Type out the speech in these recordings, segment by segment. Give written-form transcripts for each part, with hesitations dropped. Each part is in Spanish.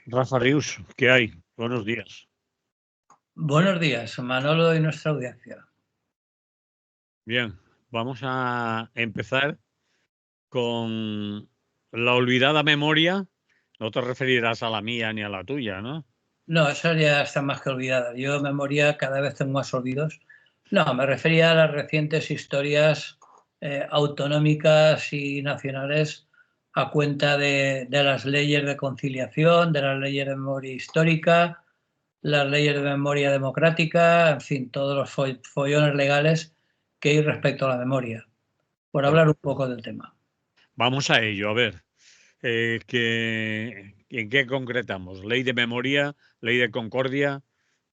Rafa Rius, ¿qué hay? Buenos días. Buenos días, Manolo y nuestra audiencia. Bien, vamos a empezar con la olvidada memoria. No te referirás a la mía ni a la tuya, ¿no? No, eso ya está más que olvidada. Yo memoria cada vez tengo más olvidos. No, me refería a las recientes historias autonómicas y nacionales a cuenta de las leyes de conciliación, de las leyes de memoria histórica, las leyes de memoria democrática, en fin, todos los follones legales que hay respecto a la memoria, por Pues hablar un poco del tema. vamos a ello, a ver. ¿En qué concretamos? Ley de memoria, ley de concordia,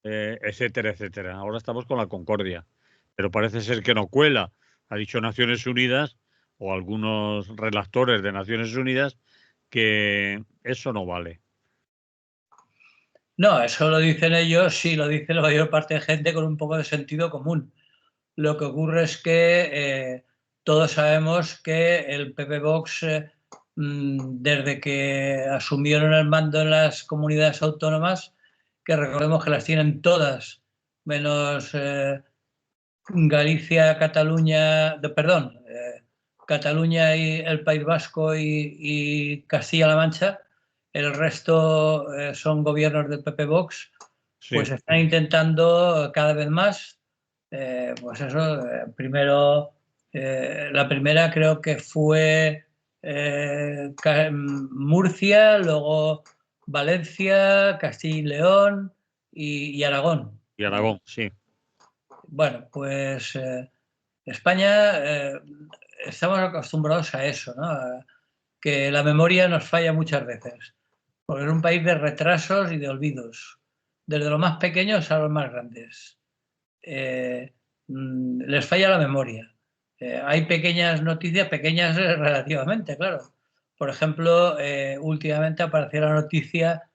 etcétera, etcétera. Ahora estamos con la concordia, pero parece ser que no cuela. Ha dicho Naciones Unidas o algunos redactores de Naciones Unidas que eso no vale. No, eso lo dicen ellos, sí, lo dice la mayor parte de gente con un poco de sentido común. Lo que ocurre es que todos sabemos que el PP Vox, desde que asumieron el mando en las comunidades autónomas, que recordemos que las tienen todas, menos Galicia, Cataluña, perdón, Cataluña y el País Vasco y Castilla-La Mancha, el resto son gobiernos del PP Vox, pues Sí, están intentando cada vez más, pues eso, primero, la primera creo que fue Murcia, luego Valencia, Castilla y León y Aragón. y Aragón, sí. Bueno, pues España estamos acostumbrados a eso, ¿no? A que la memoria nos falla muchas veces, porque es un país de retrasos y de olvidos, desde los más pequeños a los más grandes. Les falla la memoria. Hay pequeñas noticias, pequeñas relativamente, claro. Por ejemplo, últimamente apareció la noticia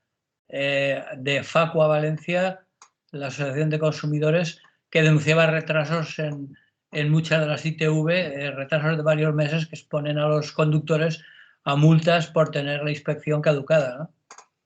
de Facua Valencia, la Asociación de Consumidores, que denunciaba retrasos en muchas de las ITV, retrasos de varios meses que exponen a los conductores a multas por tener la inspección caducada, ¿no?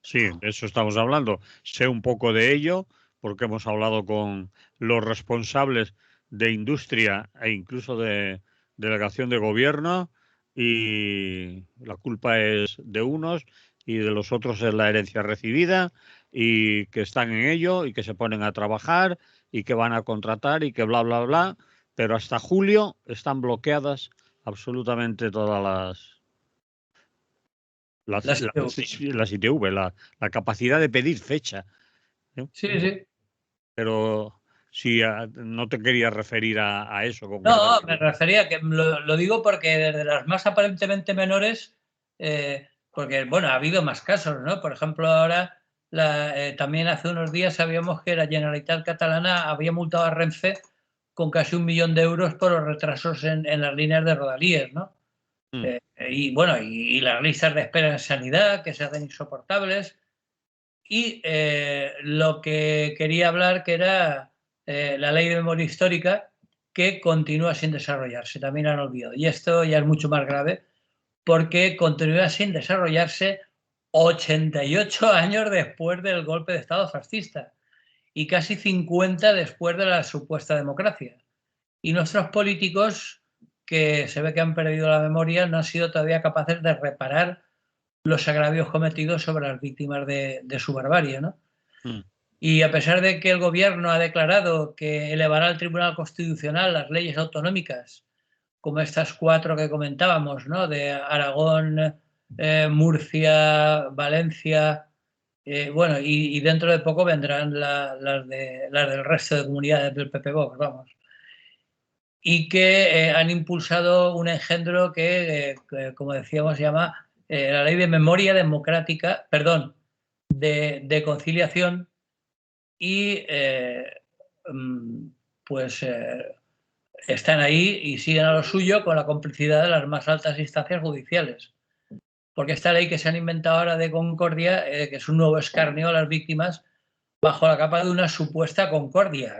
Sí, de eso estamos hablando. Sé un poco de ello porque hemos hablado con los responsables de industria e incluso de delegación de gobierno y la culpa es de unos y de los otros es la herencia recibida y que están en ello y que se ponen a trabajar y que van a contratar y que bla, bla, bla. Pero hasta julio están bloqueadas absolutamente todas Las ITV. las ITV, la capacidad de pedir fecha. ¿Eh? Sí, sí. Pero si no te quería referir a eso No, me concretamente. refería que lo digo porque desde las más aparentemente menores, porque bueno, ha habido más casos, ¿no? Por ejemplo, ahora también hace unos días sabíamos que la Generalitat Catalana había multado a Renfe con casi 1 millón de euros por los retrasos en las líneas de Rodalíes, ¿no? Mm. Y bueno, y las listas de espera en sanidad que se hacen insoportables. Y lo que quería hablar que era la ley de memoria histórica que continúa sin desarrollarse, también han olvidado. Y esto ya es mucho más grave porque continúa sin desarrollarse 88 años después del golpe de Estado fascista y casi 50 después de la supuesta democracia. Y nuestros políticos, que se ve que han perdido la memoria, no han sido todavía capaces de reparar los agravios cometidos sobre las víctimas de su barbarie, ¿no? Mm. Y a pesar de que el gobierno ha declarado que elevará al Tribunal Constitucional las leyes autonómicas, como estas 4 que comentábamos, ¿no? De Aragón, Murcia, Valencia, bueno, y dentro de poco vendrán las del resto de comunidades del PP Vox, vamos. Y que han impulsado un engendro que, como decíamos, se llama la Ley de Memoria Democrática, perdón, de conciliación y pues están ahí y siguen a lo suyo con la complicidad de las más altas instancias judiciales. Porque esta ley que se han inventado ahora de concordia, que es un nuevo escarnio a las víctimas, bajo la capa de una supuesta concordia,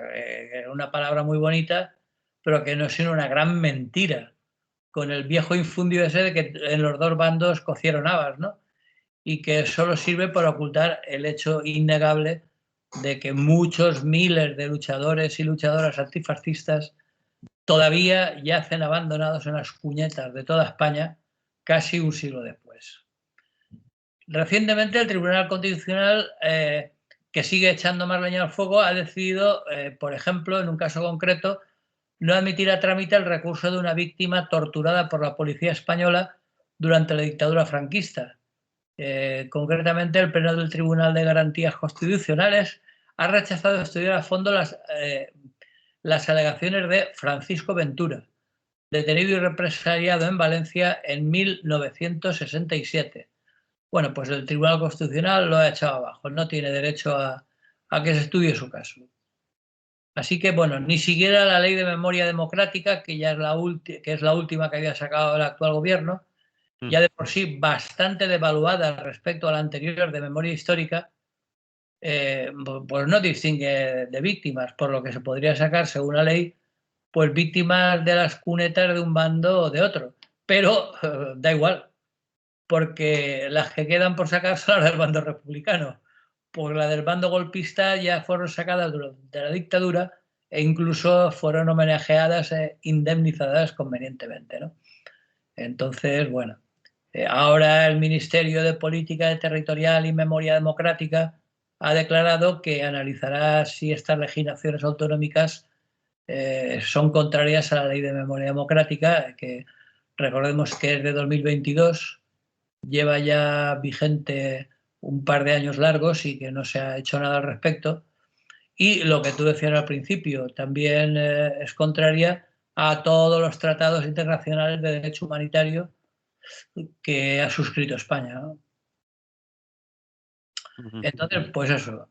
una palabra muy bonita, pero que no es sino una gran mentira, con el viejo infundio ese de que en los dos bandos cocieron habas, ¿no? y que solo sirve para ocultar el hecho innegable de que muchos miles de luchadores y luchadoras antifascistas todavía yacen abandonados en las cuñetas de toda España casi un siglo después. Recientemente el Tribunal Constitucional, que sigue echando más leña al fuego, ha decidido, por ejemplo, en un caso concreto, no admitir a trámite el recurso de una víctima torturada por la policía española durante la dictadura franquista. Concretamente, el Pleno del Tribunal de Garantías Constitucionales ha rechazado estudiar a fondo las alegaciones de Francisco Ventura, detenido y represaliado en Valencia en 1967. Bueno, pues el Tribunal Constitucional lo ha echado abajo, no tiene derecho a que se estudie su caso. Así que, bueno, ni siquiera la Ley de Memoria Democrática, que ya es la última que había sacado el actual gobierno, ya de por sí bastante devaluada respecto a la anterior de memoria histórica, pues no distingue de víctimas, por lo que se podría sacar, según la ley, pues víctimas de las cunetas de un bando o de otro. Pero da igual, porque las que quedan por sacar son las del bando republicano. Pues las del bando golpista ya fueron sacadas durante la dictadura e incluso fueron homenajeadas e indemnizadas convenientemente, ¿no? Entonces, bueno, ahora el Ministerio de Política Territorial y Memoria Democrática ha declarado que analizará si estas legislaciones autonómicas son contrarias a la Ley de Memoria Democrática, que recordemos que es de 2022, lleva ya vigente un par de años largos y que no se ha hecho nada al respecto. Y lo que tú decías al principio, también es contraria a todos los tratados internacionales de derecho humanitario que ha suscrito España, ¿no? Entonces, pues eso.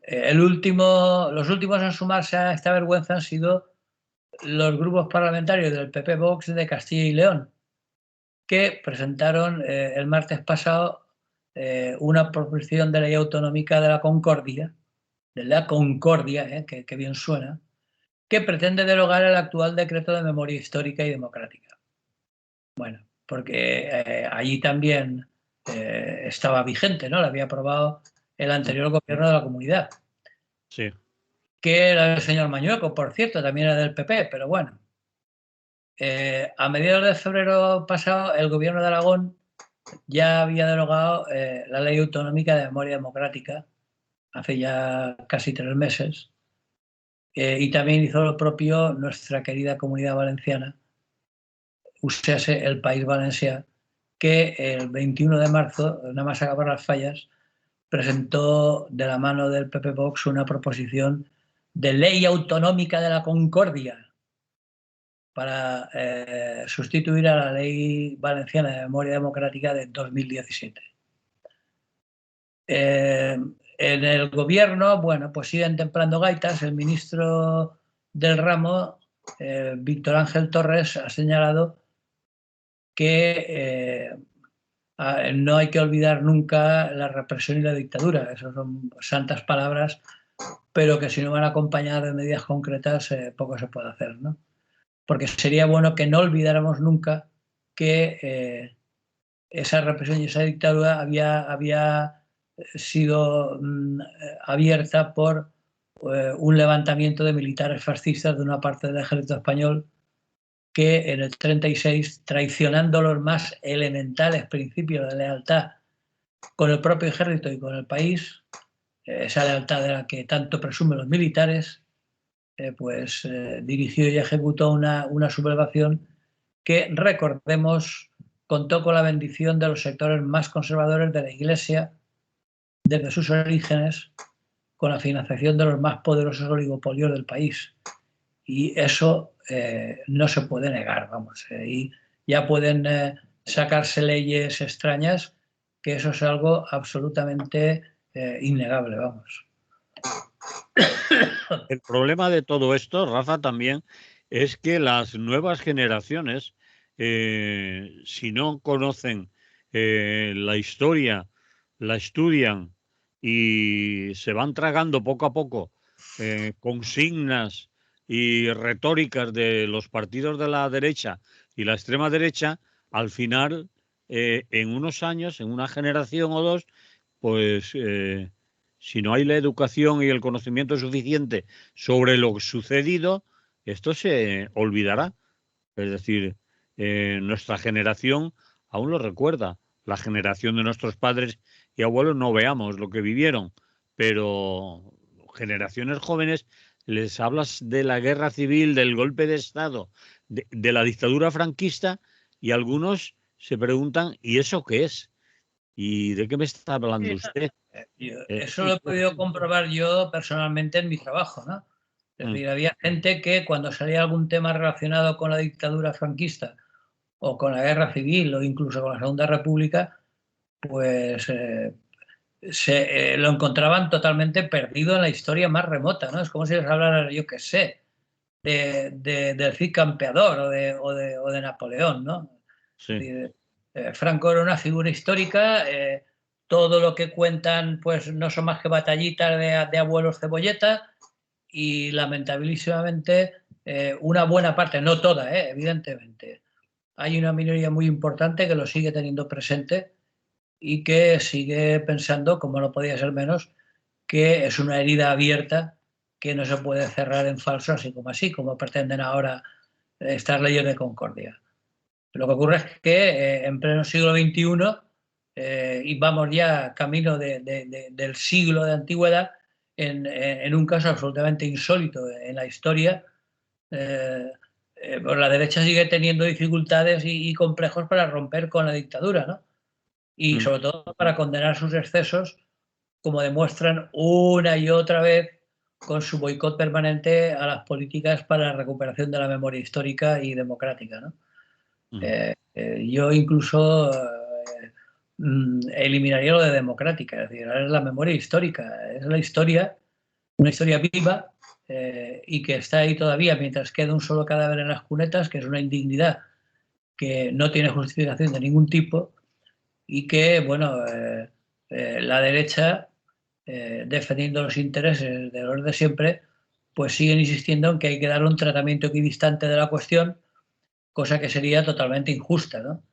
Los últimos en sumarse a esta vergüenza han sido los grupos parlamentarios del PP Vox de Castilla y León, que presentaron el martes pasado una proposición de ley autonómica de la Concordia, que bien suena, que pretende derogar el actual decreto de memoria histórica y democrática. Bueno, porque allí también estaba vigente, ¿no? Lo había aprobado el anterior gobierno de la comunidad. Sí. Que era el señor Mañueco, por cierto, también era del PP, pero bueno. A mediados de febrero pasado, el gobierno de Aragón ya había derogado la ley autonómica de memoria democrática, hace ya casi 3 meses, y también hizo lo propio nuestra querida Comunidad Valenciana, usase el País Valencià, que el 21 de marzo, nada más acabar las fallas, presentó de la mano del PP Vox una proposición de ley autonómica de la Concordia para sustituir a la Ley Valenciana de Memoria Democrática de 2017. En el gobierno, bueno, pues siguen templando gaitas. El ministro del ramo, Víctor Ángel Torres, ha señalado que no hay que olvidar nunca la represión y la dictadura. Esas son santas palabras, pero que si no van acompañadas de medidas concretas, poco se puede hacer, ¿no? Porque sería bueno que no olvidáramos nunca que esa represión y esa dictadura había sido abierta por un levantamiento de militares fascistas de una parte del ejército español que en el 36, traicionando los más elementales principios de lealtad con el propio ejército y con el país, esa lealtad de la que tanto presumen los militares, dirigió y ejecutó una sublevación que, recordemos, contó con la bendición de los sectores más conservadores de la Iglesia desde sus orígenes, con la financiación de los más poderosos oligopolios del país. Y eso no se puede negar, vamos. Y ya pueden sacarse leyes extrañas, que eso es algo absolutamente innegable, vamos. El problema de todo esto, Rafa, también es que las nuevas generaciones, si no conocen la historia, la estudian y se van tragando poco a poco consignas y retóricas de los partidos de la derecha y la extrema derecha, al final en unos años, en una generación o dos, pues si no hay la educación y el conocimiento suficiente sobre lo sucedido, esto se olvidará. Es decir, nuestra generación aún lo recuerda. La generación de nuestros padres y abuelos no veamos lo que vivieron, pero generaciones jóvenes les hablas de la guerra civil, del golpe de Estado, de la dictadura franquista y algunos se preguntan, ¿y eso qué es? ¿Y de qué me está hablando usted? Eso lo he podido comprobar yo personalmente en mi trabajo, ¿no? Es decir, había gente que cuando salía algún tema relacionado con la dictadura franquista o con la guerra civil o incluso con la Segunda República, pues lo encontraban totalmente perdido en la historia más remota, ¿no? Es como si les hablara, yo qué sé, del Cid Campeador o de Napoleón, ¿no? Sí. Es decir, Franco era una figura histórica, todo lo que cuentan pues no son más que batallitas de abuelos cebolleta y lamentabilísimamente una buena parte, no toda, evidentemente, hay una minoría muy importante que lo sigue teniendo presente y que sigue pensando, como no podía ser menos, que es una herida abierta que no se puede cerrar en falso así, como pretenden ahora estas leyes de concordia. Lo que ocurre es que en pleno siglo XXI y vamos ya camino del siglo de antigüedad, en un caso absolutamente insólito en la historia, pues la derecha sigue teniendo dificultades y complejos para romper con la dictadura, ¿no? Y sobre todo para condenar sus excesos, como demuestran una y otra vez con su boicot permanente a las políticas para la recuperación de la memoria histórica y democrática, ¿no? Yo incluso eliminaría lo de democrática, es decir, es la memoria histórica, es la historia, una historia viva y que está ahí todavía mientras queda un solo cadáver en las cunetas, que es una indignidad que no tiene justificación de ningún tipo y que, bueno, la derecha, defendiendo los intereses de los de siempre, pues siguen insistiendo en que hay que dar un tratamiento equidistante de la cuestión, cosa que sería totalmente injusta, ¿no?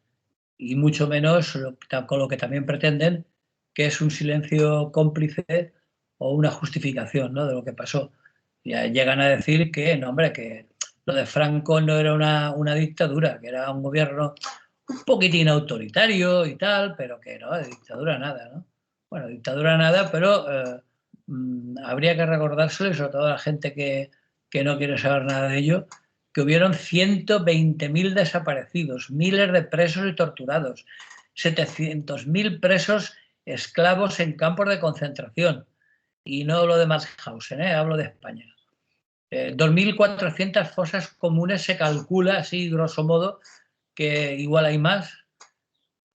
Y mucho menos con lo que también pretenden, que es un silencio cómplice o una justificación, ¿no?, de lo que pasó. Ya llegan a decir que, no, hombre, que lo de Franco no era una dictadura, que era un gobierno un poquitín autoritario y tal, pero que no, de dictadura nada, ¿no? Bueno, dictadura nada, pero habría que recordárselo, y sobre todo a la gente que no quiere saber nada de ello, que hubieron 120.000 desaparecidos, miles de presos y torturados, 700.000 presos esclavos en campos de concentración. Y no hablo de Mauthausen, hablo de España. 2.400 fosas comunes se calcula, así grosso modo, que igual hay más.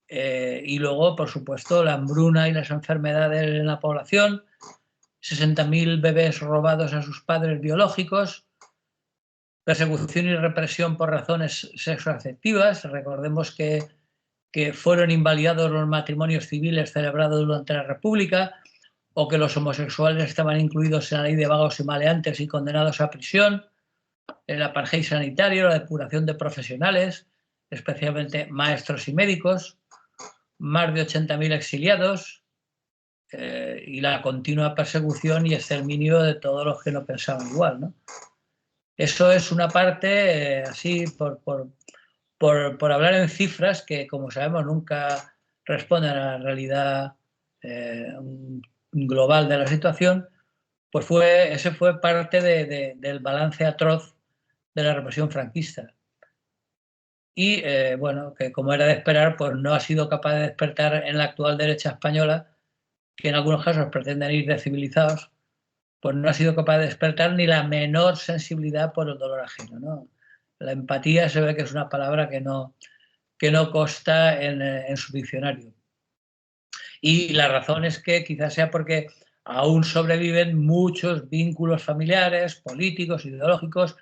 Y luego, por supuesto, la hambruna y las enfermedades en la población, 60.000 bebés robados a sus padres biológicos, persecución y represión por razones sexoafectivas. Recordemos que fueron invalidados los matrimonios civiles celebrados durante la República, o que los homosexuales estaban incluidos en la ley de vagos y maleantes y condenados a prisión, el apartheid sanitario, la depuración de profesionales, especialmente maestros y médicos, más de 80.000 exiliados y la continua persecución y exterminio de todos los que no pensaban igual, ¿no? Eso es una parte, así, por hablar en cifras que, como sabemos, nunca responden a la realidad global de la situación, pues ese fue parte del balance atroz de la represión franquista. Y, bueno, que como era de esperar, pues no ha sido capaz de despertar en la actual derecha española, que en algunos casos pretenden ir de civilizados, pues no ha sido capaz de despertar ni la menor sensibilidad por el dolor ajeno, ¿no? La empatía se ve que es una palabra que no consta en su diccionario. Y la razón es que quizás sea porque aún sobreviven muchos vínculos familiares, políticos, ideológicos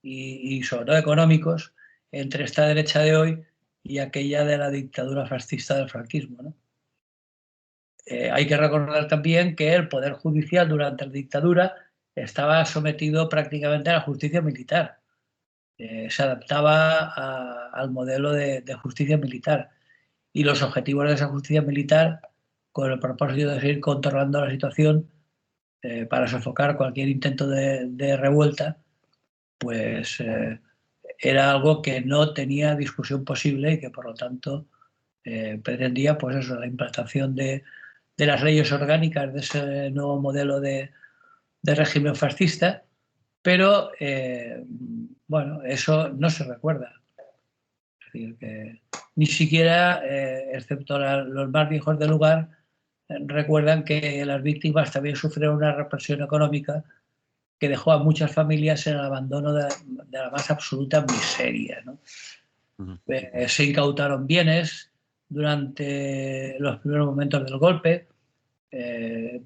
y sobre todo económicos entre esta derecha de hoy y aquella de la dictadura fascista del franquismo, ¿no? Hay que recordar también que el Poder Judicial durante la dictadura estaba sometido prácticamente a la justicia militar. Se adaptaba al modelo de justicia militar. y los objetivos de esa justicia militar, con el propósito de seguir controlando la situación para sofocar cualquier intento de revuelta, pues era algo que no tenía discusión posible y que por lo tanto pretendía, pues eso, la implantación de las leyes orgánicas de ese nuevo modelo de régimen fascista, pero bueno, eso no se recuerda. Es decir, que ni siquiera, excepto los más viejos del lugar, recuerdan que las víctimas también sufrieron una represión económica que dejó a muchas familias en el abandono de la más absoluta miseria, ¿no? Se incautaron bienes durante los primeros momentos del golpe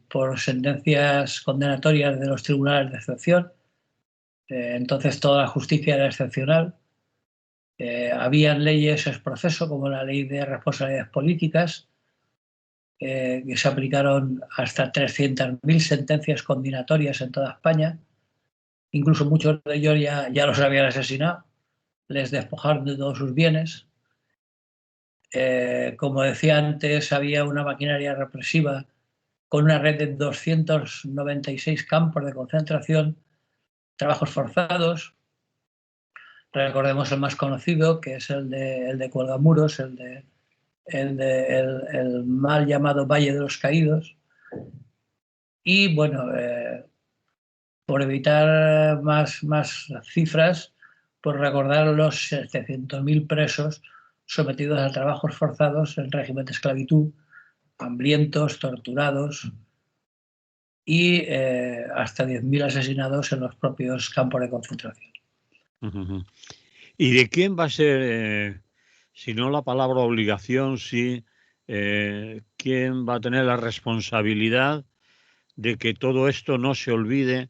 por sentencias condenatorias de los tribunales de excepción. Entonces toda la justicia era excepcional. Habían leyes ex proceso, como la ley de responsabilidades políticas, que se aplicaron hasta 300.000 sentencias condenatorias en toda España. Incluso muchos de ellos ya los habían asesinado, les despojaron de todos sus bienes. Como decía antes, había una maquinaria represiva con una red de 296 campos de concentración, trabajos forzados. Recordemos el más conocido, que es el de Cuelgamuros, el mal llamado Valle de los Caídos. Y bueno, por evitar más cifras, por recordar los 700.000 presos sometidos a trabajos forzados en régimen de esclavitud, hambrientos, torturados y hasta 10.000 asesinados en los propios campos de concentración. ¿Y de quién va a ser, si no la palabra obligación, sí, quién va a tener la responsabilidad de que todo esto no se olvide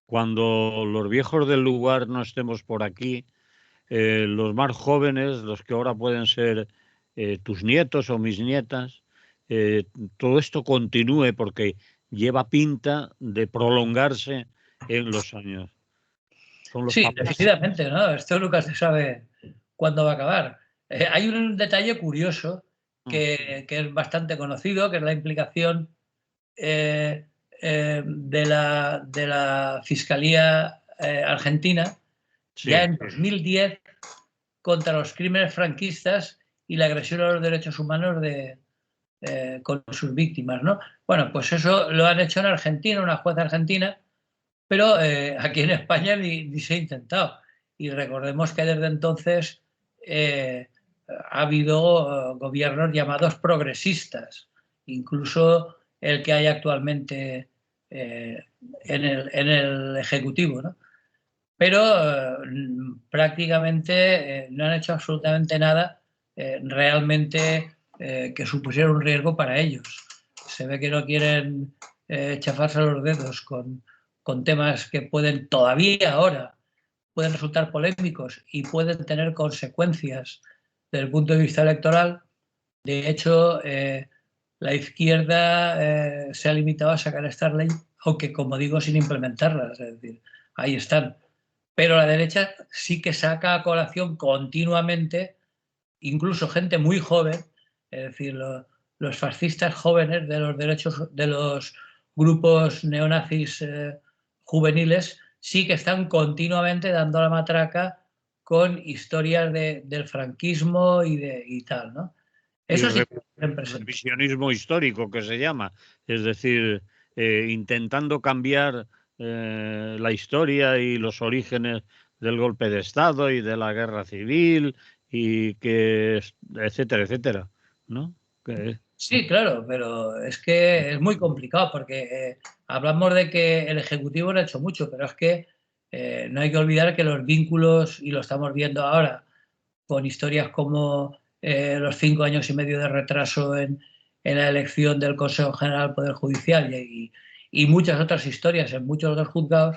cuando los viejos del lugar no estemos por aquí? Los más jóvenes, los que ahora pueden ser tus nietos o mis nietas, todo esto continúe, porque lleva pinta de prolongarse en los años. Son los Sí, papás. decididamente, ¿no? Esto nunca se sabe cuándo va a acabar. Hay un detalle curioso que es bastante conocido, que es la implicación de la Fiscalía Argentina, Sí, ya en 2010, contra los crímenes franquistas y la agresión a los derechos humanos con sus víctimas, ¿no? Bueno, pues eso lo han hecho en Argentina, una jueza argentina, pero aquí en España ni se ha intentado. Y recordemos que desde entonces ha habido gobiernos llamados progresistas, incluso el que hay actualmente en el Ejecutivo, ¿no? Pero prácticamente no han hecho absolutamente nada realmente que supusiera un riesgo para ellos. Se ve que no quieren chafarse los dedos con temas que pueden todavía ahora pueden resultar polémicos y pueden tener consecuencias desde el punto de vista electoral. De hecho, la izquierda se ha limitado a sacar estas leyes, aunque como digo, sin implementarlas. Es decir, ahí están. Pero la derecha sí que saca a colación continuamente, incluso gente muy joven, es decir, los fascistas jóvenes de los derechos de los grupos neonazis juveniles, sí que están continuamente dando la matraca con historias del franquismo y tal, ¿no? y Eso sí que es presente. revisionismo histórico, que se llama, es decir, intentando cambiar la historia y los orígenes del golpe de Estado y de la guerra civil y que etcétera, etcétera, ¿no? Sí, claro, pero es que es muy complicado porque hablamos de que el Ejecutivo no ha hecho mucho, pero es que no hay que olvidar que los vínculos, y lo estamos viendo ahora, con historias como los 5 años y medio de retraso en la elección del Consejo General del Poder Judicial y muchas otras historias en muchos otros juzgados,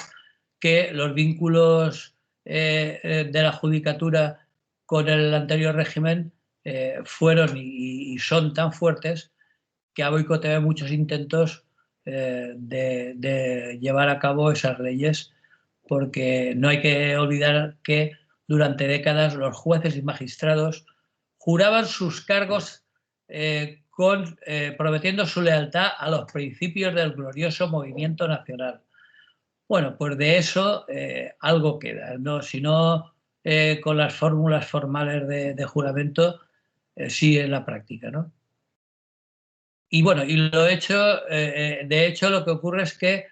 que los vínculos de la judicatura con el anterior régimen fueron y son tan fuertes que ha boicoteado muchos intentos de llevar a cabo esas leyes, porque no hay que olvidar que durante décadas los jueces y magistrados juraban sus cargos prometiendo su lealtad a los principios del glorioso movimiento nacional. Bueno, pues de eso algo queda, ¿no? Si no con las fórmulas formales de juramento, sí en la práctica, ¿no? Y bueno, y de hecho lo que ocurre es que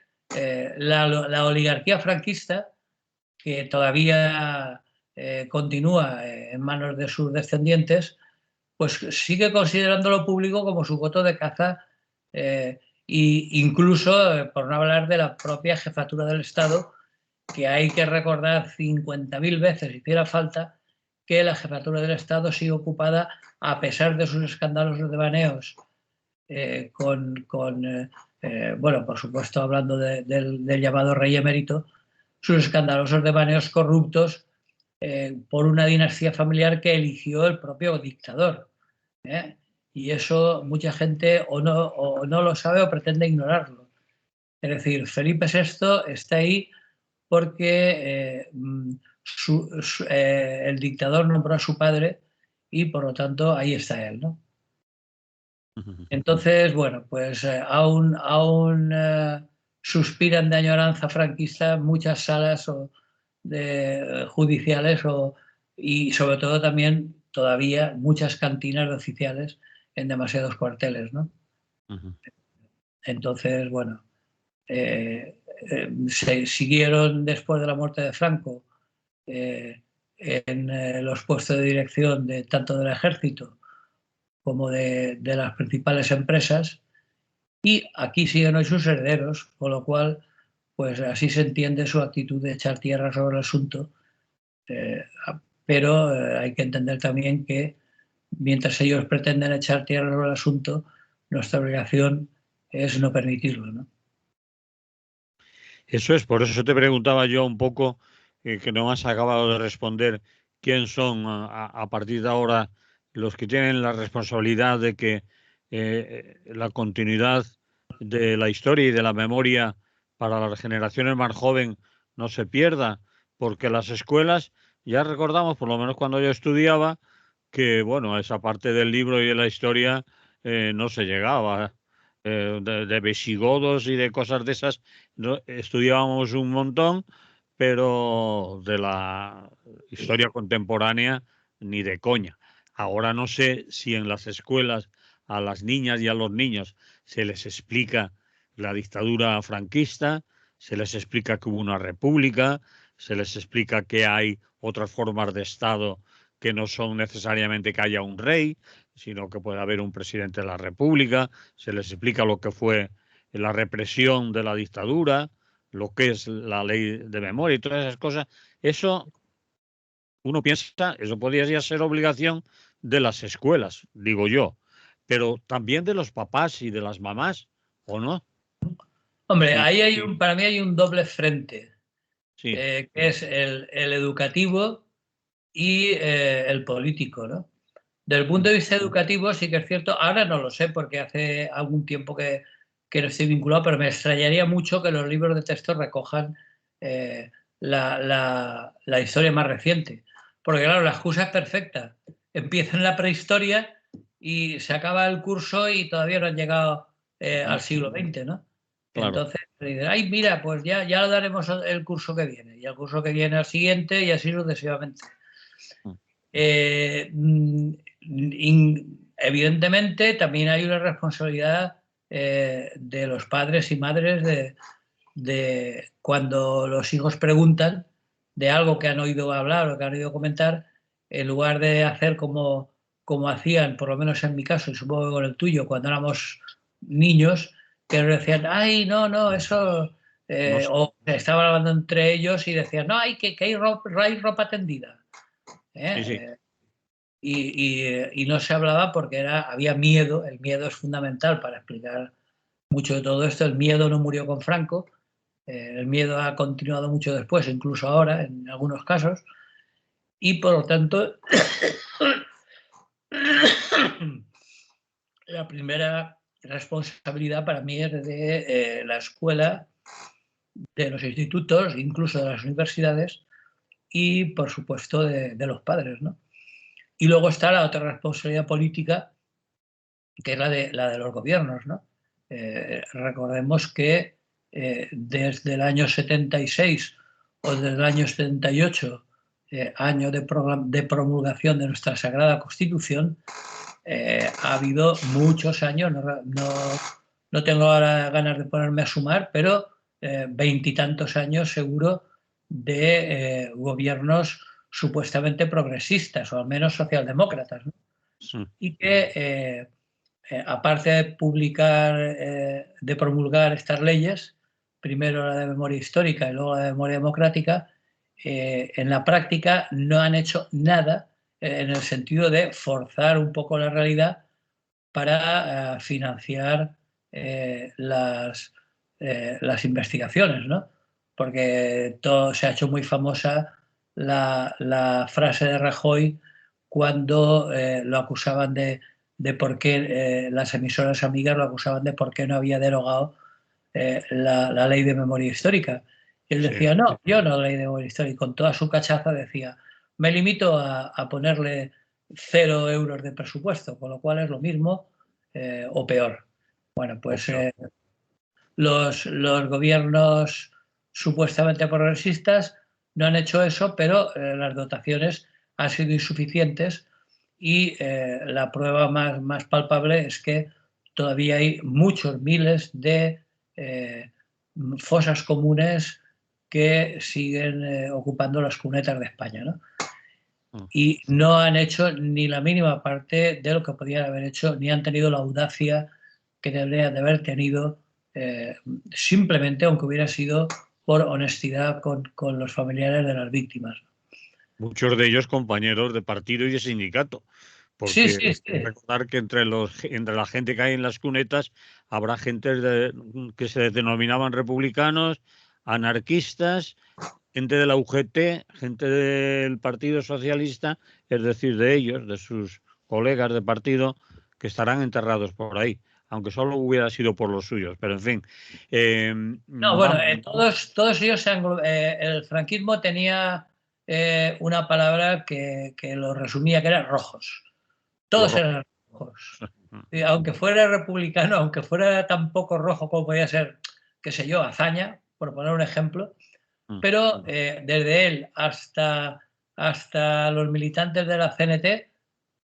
la oligarquía franquista, que todavía continúa en manos de sus descendientes, pues sigue considerando lo público como su voto de caza, e incluso, por no hablar de la propia jefatura del Estado, que hay que recordar 50.000 veces, si hiciera falta, que la jefatura del Estado sigue ocupada, a pesar de sus escandalosos devaneos, bueno, por supuesto, hablando del llamado rey emérito, sus escandalosos devaneos corruptos por una dinastía familiar que eligió el propio dictador. Y eso mucha gente o no lo sabe o pretende ignorarlo. Es decir, Felipe VI está ahí porque el dictador nombró a su padre y por lo tanto ahí está él, ¿no? Entonces, bueno, pues aún suspiran de añoranza franquista muchas salas judiciales y sobre todo también todavía muchas cantinas de oficiales en demasiados cuarteles, ¿no? Entonces, bueno, se siguieron después de la muerte de Franco en los puestos de dirección tanto del ejército como de las principales empresas, y aquí siguen hoy sus herederos, con lo cual, pues así se entiende su actitud de echar tierra sobre el asunto, pero hay que entender también que mientras ellos pretenden echar tierra sobre el asunto, nuestra obligación es no permitirlo, ¿no? Eso es, por eso te preguntaba yo un poco, que no has acabado de responder, quién son a partir de ahora los que tienen la responsabilidad de que la continuidad de la historia y de la memoria para las generaciones más jóvenes no se pierda, porque las escuelas, ya recordamos, por lo menos cuando yo estudiaba, que bueno, esa parte del libro y de la historia no se llegaba. De visigodos y de cosas de esas estudiábamos un montón, pero de la historia contemporánea ni de coña. Ahora no sé si en las escuelas a las niñas y a los niños se les explica la dictadura franquista, se les explica que hubo una república, se les explica que hay otras formas de Estado que no son necesariamente que haya un rey, sino que puede haber un presidente de la República, se les explica lo que fue la represión de la dictadura, lo que es la ley de memoria y todas esas cosas. Eso, uno piensa, eso podría ser obligación de las escuelas, digo yo, pero también de los papás y de las mamás, ¿o no? Hombre, Sí, ahí para mí hay un doble frente, sí. que es el educativo y el político, ¿no? Desde el punto de vista educativo sí que es cierto, ahora no lo sé porque hace algún tiempo que no estoy vinculado, pero me extrañaría mucho que los libros de texto recojan la historia más reciente. Porque claro, la excusa es perfecta. Empieza en la prehistoria y se acaba el curso y todavía no han llegado al siglo XX, ¿no? Claro. Entonces, dicen, ay, mira, pues ya lo daremos el curso que viene, y el curso que viene al siguiente, y así sucesivamente. Evidentemente también hay una responsabilidad de los padres y madres de cuando los hijos preguntan de algo que han oído hablar o que han oído comentar, en lugar de hacer como hacían, por lo menos en mi caso y supongo que con el tuyo, cuando éramos niños, que nos decían, ay, no, eso, No sé. o estaban hablando entre ellos y decían, no, que hay ropa tendida. Sí, sí. Y no se hablaba porque había miedo, el miedo es fundamental para explicar mucho de todo esto, el miedo no murió con Franco, el miedo ha continuado mucho después, incluso ahora en algunos casos, y por lo tanto la primera responsabilidad para mí es de la escuela, de los institutos, incluso de las universidades y por supuesto de los padres, ¿no? Y luego está la otra responsabilidad política, que es la de los gobiernos, ¿no? Recordemos que desde el año 76 o desde el año 78, año de promulgación de nuestra Sagrada Constitución, ha habido muchos años, no tengo ahora ganas de ponerme a sumar, pero 20 y tantos años seguro de gobiernos supuestamente progresistas o al menos socialdemócratas, ¿no? Sí. Y que aparte de de promulgar estas leyes, primero la de memoria histórica y luego la de memoria democrática, en la práctica no han hecho nada en el sentido de forzar un poco la realidad para financiar las investigaciones, ¿no? Porque todo se ha hecho muy famosa la frase de Rajoy cuando lo acusaban de por qué las emisoras amigas lo acusaban de por qué no había derogado la ley de memoria histórica. Y él decía, no, yo no ley de memoria histórica. Y con toda su cachaza decía, me limito a ponerle 0 euros de presupuesto, con lo cual es lo mismo o peor. Bueno, pues los gobiernos supuestamente progresistas no han hecho eso, pero las dotaciones han sido insuficientes y la prueba más palpable es que todavía hay muchos miles de fosas comunes que siguen ocupando las cunetas de España, ¿no? Y no han hecho ni la mínima parte de lo que podían haber hecho, ni han tenido la audacia que deberían de haber tenido, simplemente aunque hubiera sido por honestidad con los familiares de las víctimas. Muchos de ellos compañeros de partido y de sindicato, Sí, porque sí, sí. recordar que entre la gente que hay en las cunetas habrá gente que se denominaban republicanos, anarquistas, gente de la UGT, gente del Partido Socialista, es decir, de ellos, de sus colegas de partido, que estarán enterrados por ahí, aunque solo hubiera sido por los suyos. Pero en fin, No, bueno, vamos. todos ellos el franquismo tenía una palabra que lo resumía, que eran rojos. Los Todos rojos. eran rojos. Y aunque fuera republicano, aunque fuera tan poco rojo como podía ser, qué sé yo, Azaña, por poner un ejemplo, pero desde él hasta los militantes de la CNT,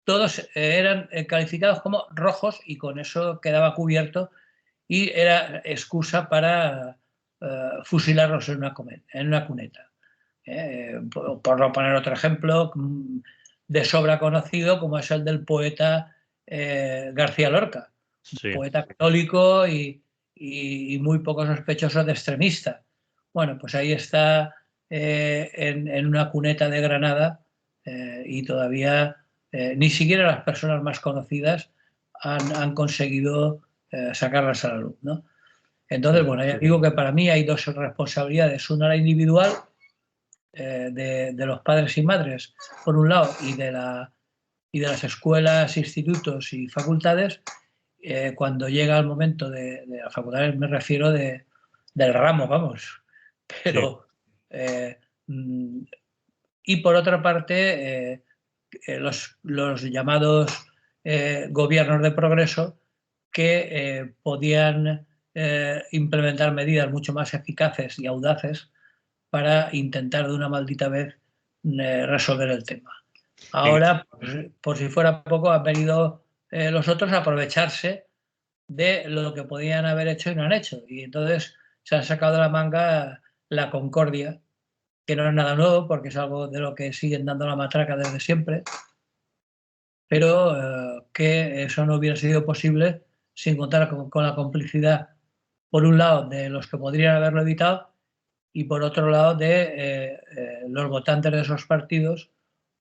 todos eran calificados como rojos y con eso quedaba cubierto y era excusa para fusilarlos en una cuneta. Por no poner otro ejemplo de sobra conocido, como es el del poeta García Lorca, Sí. poeta católico y muy poco sospechoso de extremista. Bueno, pues ahí está en una cuneta de Granada y todavía ni siquiera las personas más conocidas han conseguido sacarlas a la luz, ¿no? Entonces, bueno, ya digo que para mí hay dos responsabilidades. Una, la individual de los padres y madres, por un lado, y de las escuelas, institutos y facultades. Cuando llega el momento de las facultades, me refiero del ramo, vamos. Pero, y por otra parte, los llamados gobiernos de progreso que podían implementar medidas mucho más eficaces y audaces para intentar de una maldita vez resolver el tema. Ahora, por si fuera poco, han venido los otros a aprovecharse de lo que podían haber hecho y no han hecho. Y entonces se han sacado de la manga la concordia, que no es nada nuevo porque es algo de lo que siguen dando la matraca desde siempre, pero que eso no hubiera sido posible sin contar con la complicidad, por un lado, de los que podrían haberlo evitado y por otro lado de los votantes de esos partidos,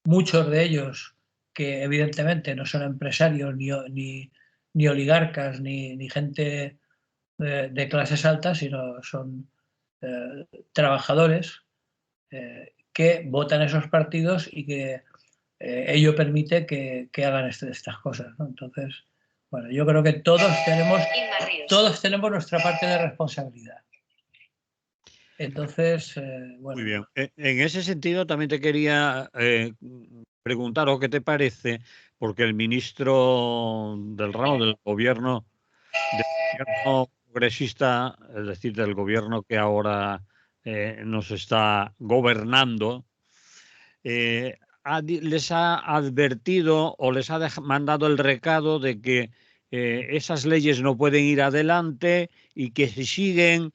muchos de ellos que evidentemente no son empresarios ni oligarcas ni gente de clases altas, sino son trabajadores que votan esos partidos y que ello permite que hagan estas cosas, ¿no? Entonces, bueno, yo creo que todos tenemos nuestra parte de responsabilidad. Entonces, bueno. Muy bien. En ese sentido, también te quería preguntar, o qué te parece porque el ministro del ramo del gobierno progresista, es decir, del gobierno que ahora nos está gobernando, les ha advertido o les ha mandado el recado de que esas leyes no pueden ir adelante y que si siguen,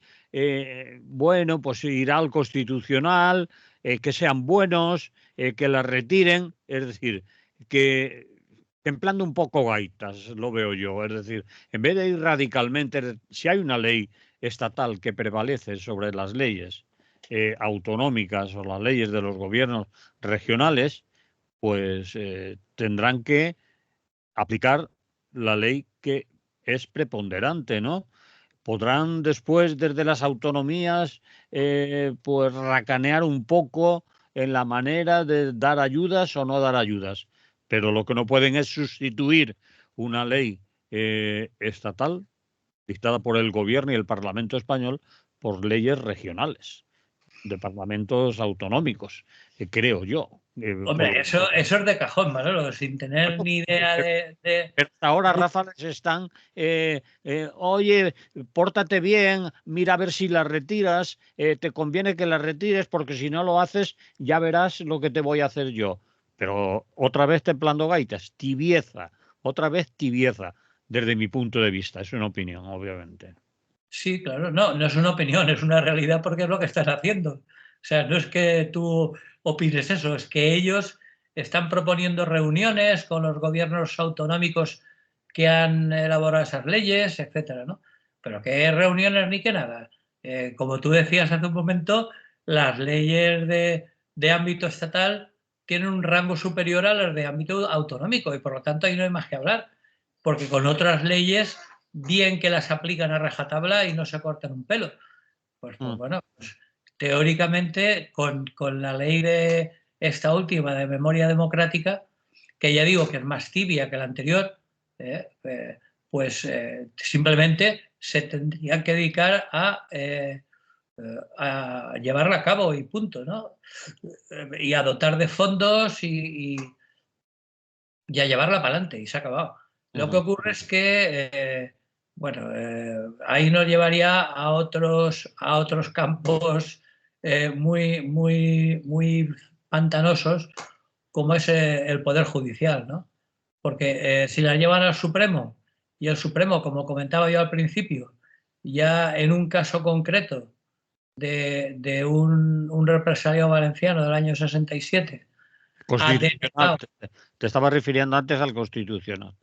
bueno, pues irá al Constitucional, que sean buenos, que las retiren, es decir, que templando un poco gaitas, lo veo yo, es decir, en vez de ir radicalmente, si hay una ley estatal que prevalece sobre las leyes autonómicas o las leyes de los gobiernos regionales, pues tendrán que aplicar la ley que es preponderante, ¿no? Podrán después, desde las autonomías, pues racanear un poco en la manera de dar ayudas o no dar ayudas, pero lo que no pueden es sustituir una ley estatal dictada por el gobierno y el Parlamento español por leyes regionales de parlamentos autonómicos, creo yo. Hombre, eso es de cajón, Manolo, sin tener ni idea de... Pero hasta ahora, Rafa, les están, oye, pórtate bien, mira a ver si las retiras, te conviene que las retires porque si no lo haces ya verás lo que te voy a hacer yo. Pero otra vez templando gaitas, tibieza, otra vez tibieza, desde mi punto de vista, es una opinión, obviamente. Sí, claro, no, no es una opinión, es una realidad porque es lo que están haciendo. O sea, no es que tú opines eso, es que ellos están proponiendo reuniones con los gobiernos autonómicos que han elaborado esas leyes, etcétera, ¿no? Pero qué reuniones ni qué nada. Como tú decías hace un momento, las leyes de ámbito estatal tienen un rango superior a las de ámbito autonómico y por lo tanto ahí no hay más que hablar, porque con otras leyes bien que las aplican a rajatabla y no se cortan un pelo. Pues bueno, pues, teóricamente con la ley de esta última de memoria democrática, que ya digo que es más tibia que la anterior, pues simplemente se tendrían que dedicar a llevarla a cabo y punto, ¿no? Y a dotar de fondos y a llevarla para adelante y se ha acabado. Lo que ocurre es que, bueno, ahí nos llevaría a otros campos muy pantanosos, como es el Poder Judicial, ¿no? Porque si la llevan al Supremo, y el Supremo, como comentaba yo al principio, ya en un caso concreto de un represaliado valenciano del año 67, ha Constitucional, denegado. te estaba refiriendo antes al constitucional.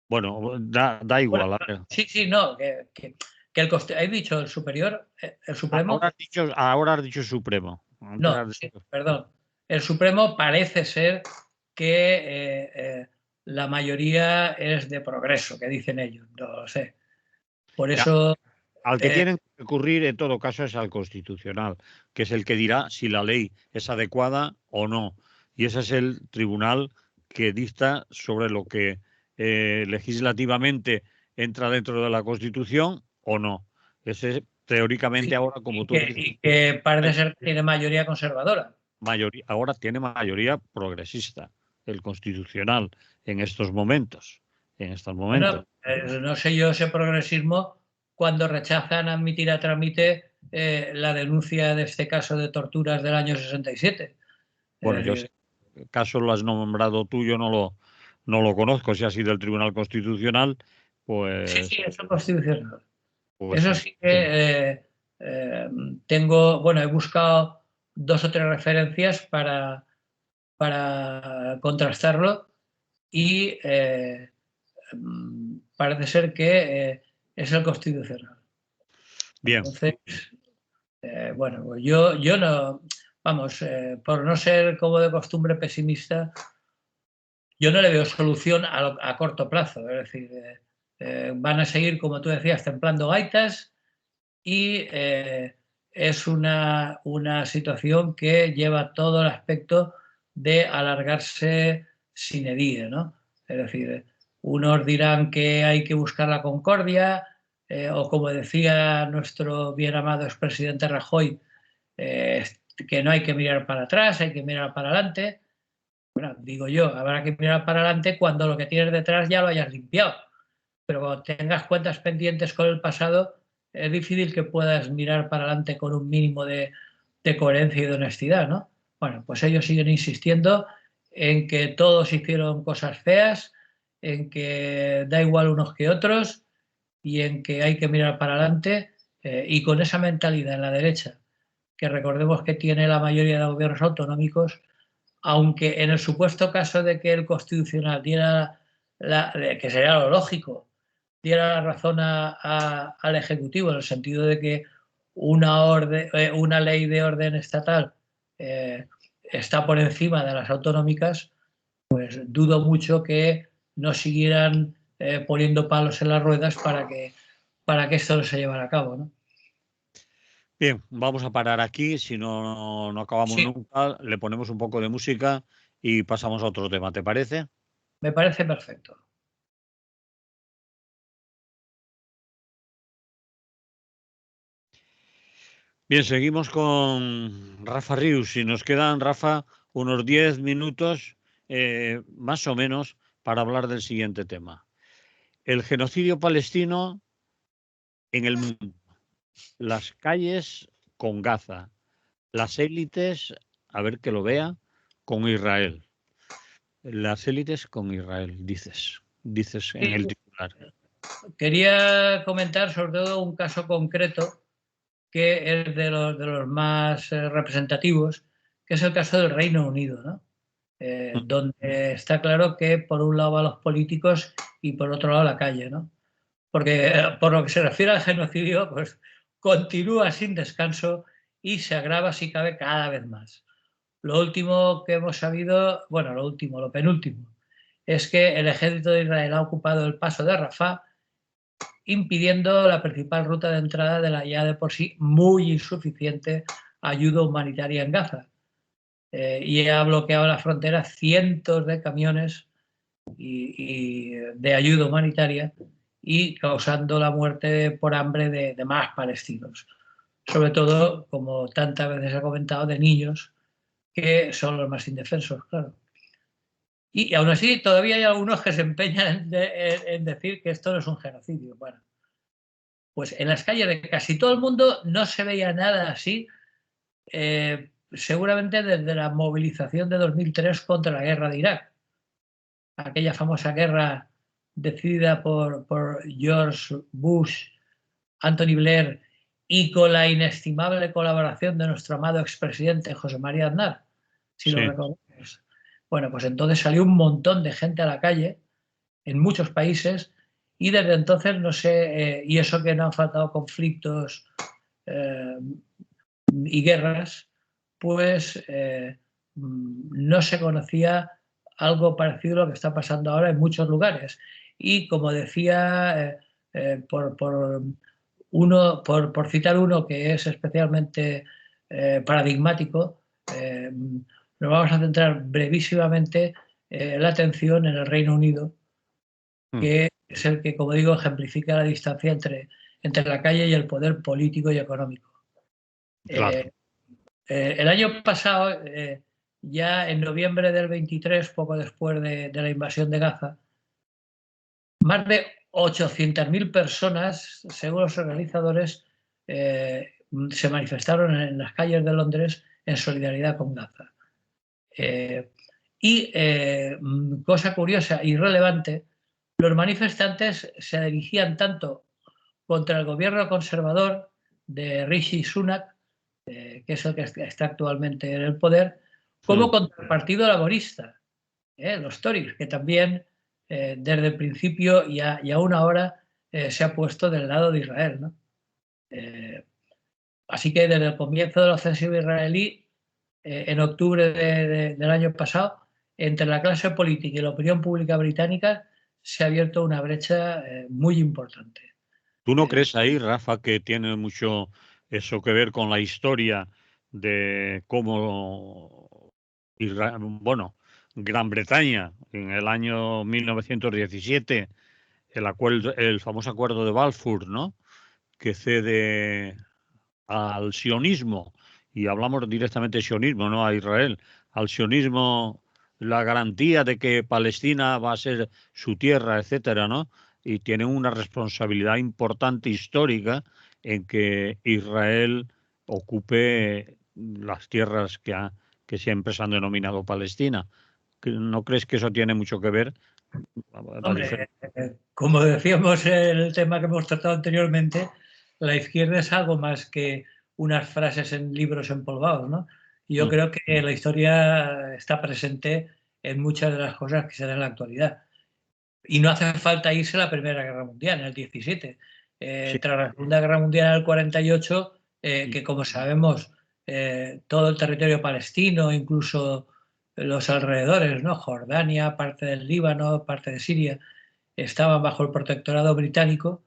Bueno, da Bueno, igual. sí, sí, no, que el coste, he dicho el superior, el Supremo, Ahora has dicho Supremo. Antes no, has sí, dicho- perdón, el Supremo parece ser que la mayoría es de progreso, que dicen ellos, no lo sé. Por Ya, eso, al que eh, tienen que recurrir en todo caso es al Constitucional, que es el que dirá si la ley es adecuada o no. Y ese es el tribunal que dicta sobre lo que legislativamente entra dentro de la Constitución o no. Ese teóricamente sí, ahora, como tú dices, y que parece ser que tiene mayoría conservadora. ahora tiene mayoría progresista, el Constitucional, en estos momentos. En estos momentos. Bueno, no sé yo ese progresismo cuando rechazan admitir a trámite la denuncia de este caso de torturas del año 67. Es Bueno, yo decir, sé, el caso lo has nombrado tú, yo no lo conozco. Si ha sido el Tribunal Constitucional, sí, sí, pues, eso es constitucional. pues Eso sí. sí que tengo, bueno, he buscado 2 o 3 referencias para contrastarlo y parece ser que es el constitucional. Bien, Entonces, bueno, pues yo no, vamos, por no ser como de costumbre pesimista, yo no le veo solución a corto plazo. Es decir, van a seguir, como tú decías, templando gaitas y es una situación que lleva todo el aspecto de alargarse sin edie, ¿no? Es decir, unos dirán que hay que buscar la concordia, o como decía nuestro bien amado expresidente Rajoy, que no hay que mirar para atrás, hay que mirar para adelante. Bueno, digo yo, habrá que mirar para adelante cuando lo que tienes detrás ya lo hayas limpiado. Pero cuando tengas cuentas pendientes con el pasado, es difícil que puedas mirar para adelante con un mínimo de coherencia y de honestidad, ¿no? Bueno, pues ellos siguen insistiendo en que todos hicieron cosas feas, en que da igual unos que otros y en que hay que mirar para adelante, y con esa mentalidad en la derecha, que recordemos que tiene la mayoría de gobiernos autonómicos, aunque en el supuesto caso de que el Constitucional diera, que sería lo lógico, diera la razón al Ejecutivo, en el sentido de que una ley de orden estatal está por encima de las autonómicas, pues dudo mucho que no siguieran poniendo palos en las ruedas para que esto no se llevara a cabo, ¿no? Bien, vamos a parar aquí, si no, no acabamos Sí, nunca, le ponemos un poco de música y pasamos a otro tema, ¿te parece? me parece perfecto. Bien, seguimos con Rafa Rius y nos quedan, Rafa, unos 10 minutos más o menos para hablar del siguiente tema. El genocidio palestino en el mundo, las calles con Gaza, las élites, a ver que lo vea, con Israel. Las élites con Israel, dices en el Sí, titular. quería comentar sobre todo un caso concreto que es de los más representativos, que es el caso del Reino Unido, ¿no? Donde está claro que por un lado van los políticos y por otro lado la calle, ¿no? Porque por lo que se refiere al genocidio, pues continúa sin descanso y se agrava si cabe cada vez más. Lo último que hemos sabido, bueno, lo penúltimo, es que el ejército de Israel ha ocupado el paso de Rafah, impidiendo la principal ruta de entrada de la ya de por sí muy insuficiente ayuda humanitaria en Gaza. Y ha bloqueado la frontera cientos de camiones y de ayuda humanitaria y causando la muerte por hambre de más palestinos. Sobre todo, como tantas veces he comentado, de niños, que son los más indefensos, claro. Y aún así, todavía hay algunos que se empeñan en decir que esto no es un genocidio. Bueno, pues en las calles de casi todo el mundo no se veía nada así, seguramente desde la movilización de 2003 contra la guerra de Irak, aquella famosa guerra decidida por George Bush, Anthony Blair y con la inestimable colaboración de nuestro amado expresidente José María Aznar, si lo Sí, recordamos. Bueno, pues entonces salió un montón de gente a la calle en muchos países y desde entonces no sé, y eso que no han faltado conflictos eh, y guerras, pues no se conocía algo parecido a lo que está pasando ahora en muchos lugares. Y como decía, por citar uno que es especialmente paradigmático, nos vamos a centrar brevísimamente la atención en el Reino Unido, que es el que, como digo, ejemplifica la distancia entre la calle y el poder político y económico. claro. Eh, el año pasado, ya en noviembre del 23, poco después de la invasión de Gaza, más de 800.000 personas, según los organizadores, se manifestaron en las calles de Londres en solidaridad con Gaza. Cosa curiosa y relevante, los manifestantes se dirigían tanto contra el gobierno conservador de Rishi Sunak, que es el que está actualmente en el poder, como contra el Partido Laborista, los Tories, que también desde el principio y aún ahora se ha puesto del lado de Israel, ¿no? Así que desde el comienzo de la ofensiva israelí, en octubre del año pasado, entre la clase política y la opinión pública británica se ha abierto una brecha muy importante. ¿Tú no Eh, crees ahí, Rafa, que tiene mucho eso que ver con la historia de cómo, bueno, Gran Bretaña en el año 1917, el famoso acuerdo de Balfour, ¿no? Que cede al sionismo, y hablamos directamente de sionismo, no a Israel, al sionismo la garantía de que Palestina va a ser su tierra, etcétera, ¿no? Y tienen una responsabilidad importante histórica en que Israel ocupe las tierras que siempre se han denominado Palestina. ¿No crees que eso tiene mucho que ver? Hombre, como decíamos en el tema que hemos tratado anteriormente, la izquierda es algo más que unas frases en libros empolvados, ¿no? Y yo creo que la historia está presente en muchas de las cosas que se dan en la actualidad. Y no hace falta irse a la Primera Guerra Mundial, en el 17. Sí. Tras la Segunda Guerra Mundial, en el 48, que como sabemos, todo el territorio palestino, incluso los alrededores, ¿no? Jordania, parte del Líbano, parte de Siria, estaban bajo el protectorado británico,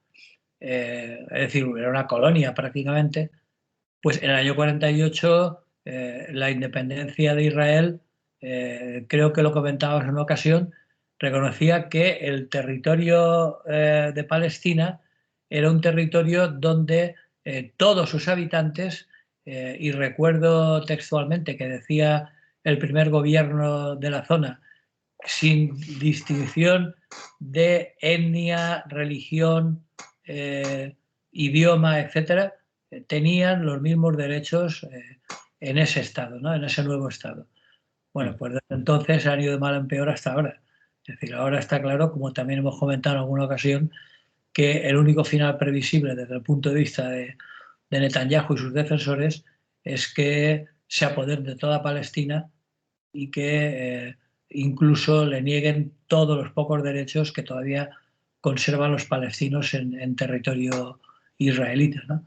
es decir, era una colonia prácticamente. Pues en el año 48, la independencia de Israel, creo que lo comentábamos en una ocasión, reconocía que el territorio de Palestina era un territorio donde todos sus habitantes, y recuerdo textualmente que decía el primer gobierno de la zona, sin distinción de etnia, religión, idioma, etcétera, tenían los mismos derechos en ese estado, ¿no? En ese nuevo estado. Bueno, pues desde entonces han ido de mal en peor hasta ahora. Es decir, ahora está claro, como también hemos comentado en alguna ocasión, que el único final previsible desde el punto de vista de Netanyahu y sus defensores es que se apoderen de toda Palestina y que incluso le nieguen todos los pocos derechos que todavía conservan los palestinos en territorio israelita, ¿no?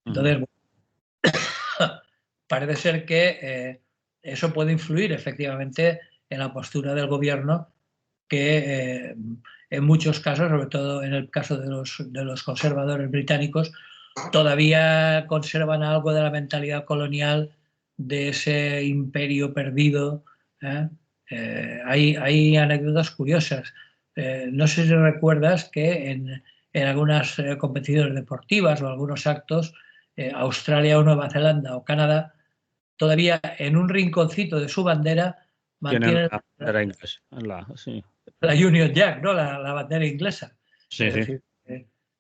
Entonces, parece ser que eso puede influir efectivamente en la postura del gobierno que en muchos casos, sobre todo en el caso de los conservadores británicos, todavía conservan algo de la mentalidad colonial de ese imperio perdido. ¿eh? Hay anécdotas curiosas. No sé si recuerdas que en algunas competiciones deportivas o algunos actos, Australia o Nueva Zelanda o Canadá, todavía en un rinconcito de su bandera Tienen mantienen la bandera inglesa. Sí, la Union Jack, ¿no? La bandera inglesa. sí, Es sí. decir,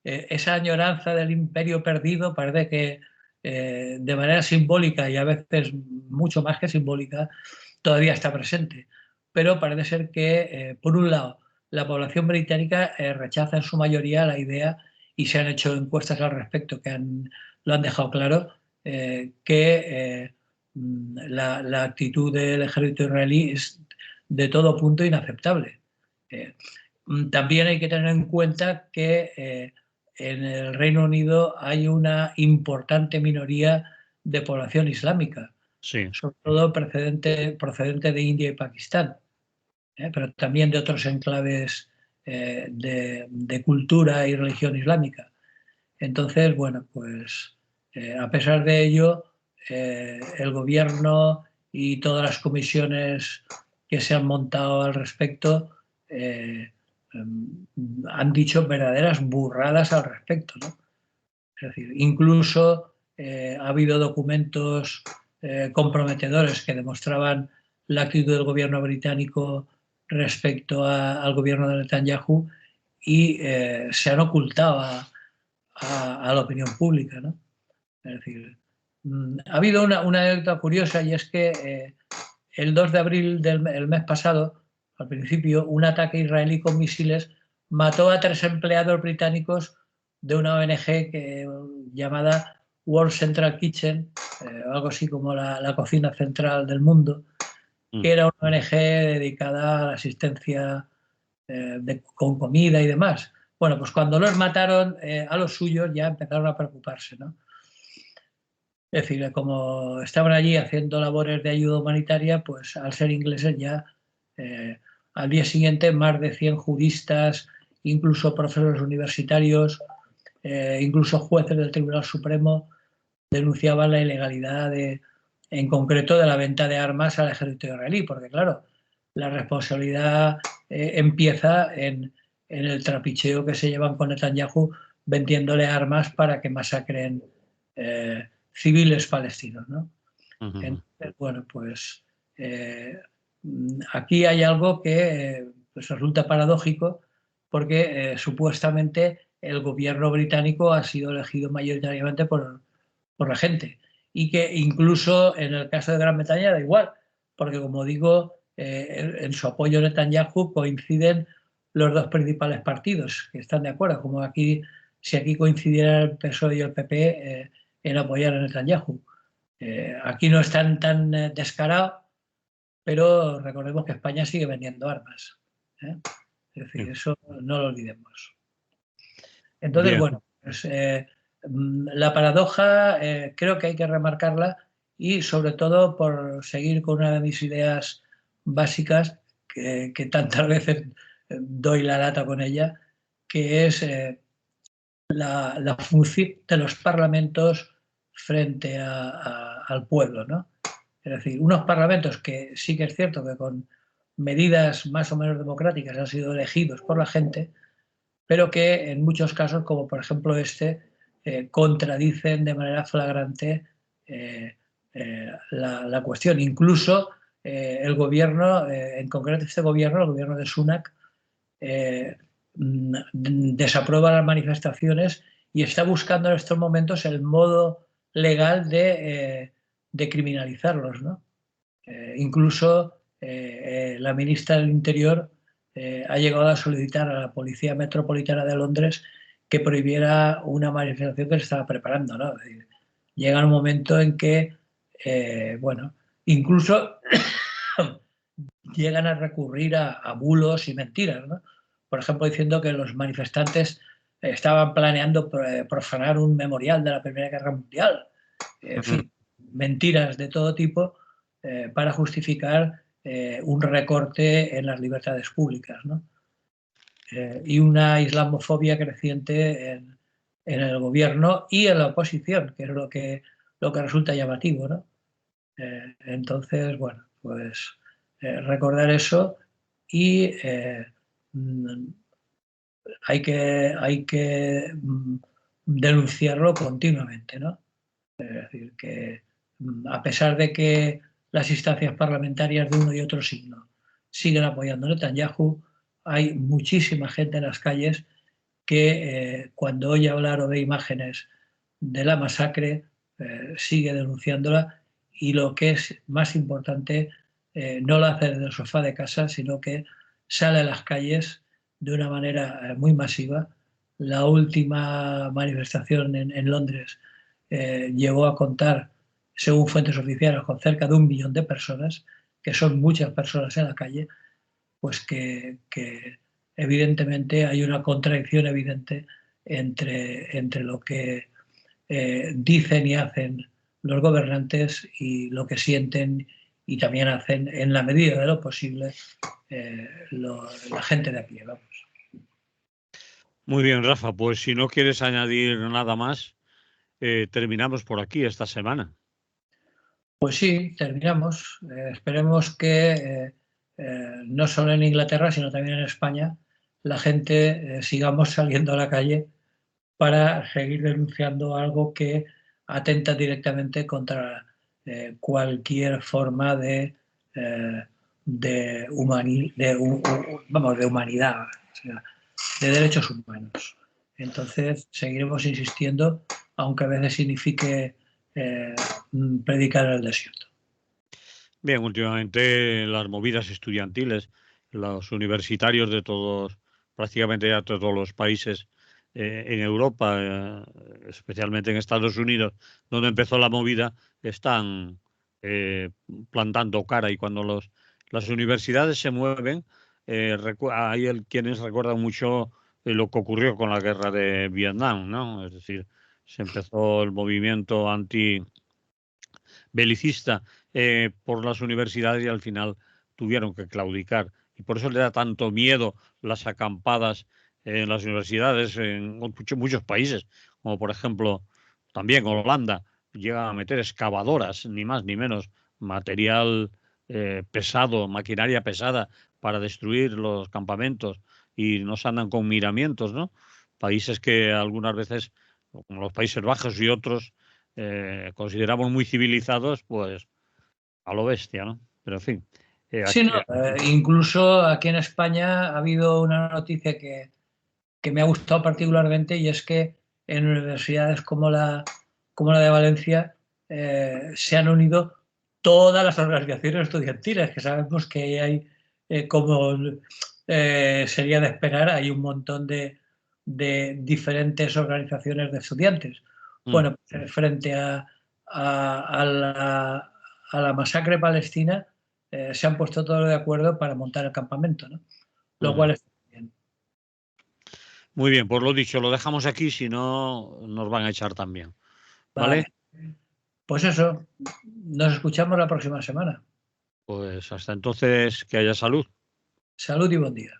esa añoranza del imperio perdido parece que de manera simbólica y a veces mucho más que simbólica todavía está presente. Pero parece ser que, por un lado, la población británica rechaza en su mayoría la idea y se han hecho encuestas al respecto que lo han dejado claro, que la actitud del ejército israelí es de todo punto inaceptable. Eh, También hay que tener en cuenta que en el Reino Unido hay una importante minoría de población islámica, Sí. sobre todo procedente de India y Pakistán, pero también de otros enclaves de cultura y religión islámica. Entonces, bueno, pues a pesar de ello, el gobierno y todas las comisiones que se han montado al respecto eh, han dicho verdaderas burradas al respecto, ¿no? Es decir, incluso ha habido documentos comprometedores que demostraban la actitud del gobierno británico respecto al gobierno de Netanyahu y se han ocultado a la opinión pública, ¿no? Es decir, ha habido una anécdota curiosa y es que el 2 de abril del mes pasado, al principio, un ataque israelí con misiles mató a 3 empleados británicos de una ONG llamada World Central Kitchen, algo así como la cocina central del mundo, que era una ONG dedicada a la asistencia con comida y demás. Bueno, pues cuando los mataron a los suyos ya empezaron a preocuparse, ¿no? Es decir, como estaban allí haciendo labores de ayuda humanitaria, pues al ser ingleses ya eh, al día siguiente más de 100 juristas, incluso profesores universitarios, incluso jueces del Tribunal Supremo denunciaban la ilegalidad en concreto de la venta de armas al ejército israelí, porque claro, la responsabilidad empieza en el trapicheo que se llevan con Netanyahu vendiéndole armas para que masacren civiles palestinos, ¿no? Entonces, bueno, pues aquí hay algo que pues resulta paradójico porque supuestamente el gobierno británico ha sido elegido mayoritariamente por la gente y que incluso en el caso de Gran Bretaña da igual, porque como digo, en su apoyo a Netanyahu coinciden los dos principales partidos que están de acuerdo, como aquí, si aquí coincidieran el PSOE y el PP en apoyar a Netanyahu. Aquí no están tan descarados, pero recordemos que España sigue vendiendo armas. ¿eh? Es decir, eso no lo olvidemos. Entonces, Bien, bueno, pues, la paradoja creo que hay que remarcarla y sobre todo por seguir con una de mis ideas básicas que tantas veces doy la lata con ella, que es la función de los parlamentos frente al pueblo, ¿no? Es decir, unos parlamentos que sí que es cierto que con medidas más o menos democráticas han sido elegidos por la gente, pero que en muchos casos, como por ejemplo este, contradicen de manera flagrante la cuestión. Incluso el gobierno, en concreto este gobierno, el gobierno de Sunak, desaprueba las manifestaciones y está buscando en estos momentos el modo legal de criminalizarlos, ¿no? Incluso la ministra del Interior ha llegado a solicitar a la Policía Metropolitana de Londres que prohibiera una manifestación que se estaba preparando, ¿no? Es decir, llega un momento en que, bueno, incluso llegan a recurrir a bulos y mentiras, ¿no? Por ejemplo, diciendo que los manifestantes estaban planeando profanar un memorial de la Primera Guerra Mundial. En fin, mentiras de todo tipo para justificar un recorte en las libertades públicas, ¿no? Y una islamofobia creciente en el gobierno y en la oposición, que es lo que resulta llamativo, ¿no? Entonces, bueno, pues recordar eso y hay que denunciarlo continuamente, ¿no? Es decir, que a pesar de que las instancias parlamentarias de uno y otro signo siguen apoyando a Netanyahu, hay muchísima gente en las calles que cuando oye hablar o ve imágenes de la masacre sigue denunciándola y lo que es más importante, no lo hace desde el sofá de casa, sino que sale a las calles de una manera muy masiva. La última manifestación en Londres llegó a contar, según fuentes oficiales, con cerca de 1 millón de personas, que son muchas personas en la calle, pues que evidentemente hay una contradicción evidente entre lo que dicen y hacen los gobernantes y lo que sienten y también hacen en la medida de lo posible la gente de a pie, vamos. muy bien, Rafa. Pues si no quieres añadir nada más, terminamos por aquí esta semana. Pues sí, terminamos. Esperemos que no solo en Inglaterra, sino también en España, la gente sigamos saliendo a la calle para seguir denunciando algo que atenta directamente contra cualquier forma de humanidad, o sea, de derechos humanos. Entonces, seguiremos insistiendo, aunque a veces signifique predicar en el desierto. Bien, últimamente las movidas estudiantiles, los universitarios de todos, prácticamente ya todos los países en Europa, especialmente en Estados Unidos, donde empezó la movida, están plantando cara y cuando las universidades se mueven, hay quienes recuerdan mucho lo que ocurrió con la guerra de Vietnam, ¿no? Es decir, se empezó el movimiento belicista por las universidades y al final tuvieron que claudicar. Y por eso le da tanto miedo las acampadas en las universidades en muchos países, como por ejemplo también Holanda, llega a meter excavadoras, ni más ni menos, material pesado, maquinaria pesada para destruir los campamentos y nos andan con miramientos, ¿no? Países que algunas veces, como los Países Bajos y otros, consideramos muy civilizados, pues a lo bestia, ¿no? Pero en fin, Sí, no, incluso aquí en España ha habido una noticia que me ha gustado particularmente, y es que en universidades como la de Valencia se han unido todas las organizaciones estudiantiles, que sabemos que hay, como sería de esperar, hay un montón de diferentes organizaciones de estudiantes. Bueno, pues, frente a la masacre palestina, se han puesto todos de acuerdo para montar el campamento, ¿no? Lo cual está bien. Muy bien, pues lo dicho, lo dejamos aquí, si no nos van a echar también. ¿Vale? Vale. Pues eso, nos escuchamos la próxima semana. Pues hasta entonces, que haya salud. Salud y buen día.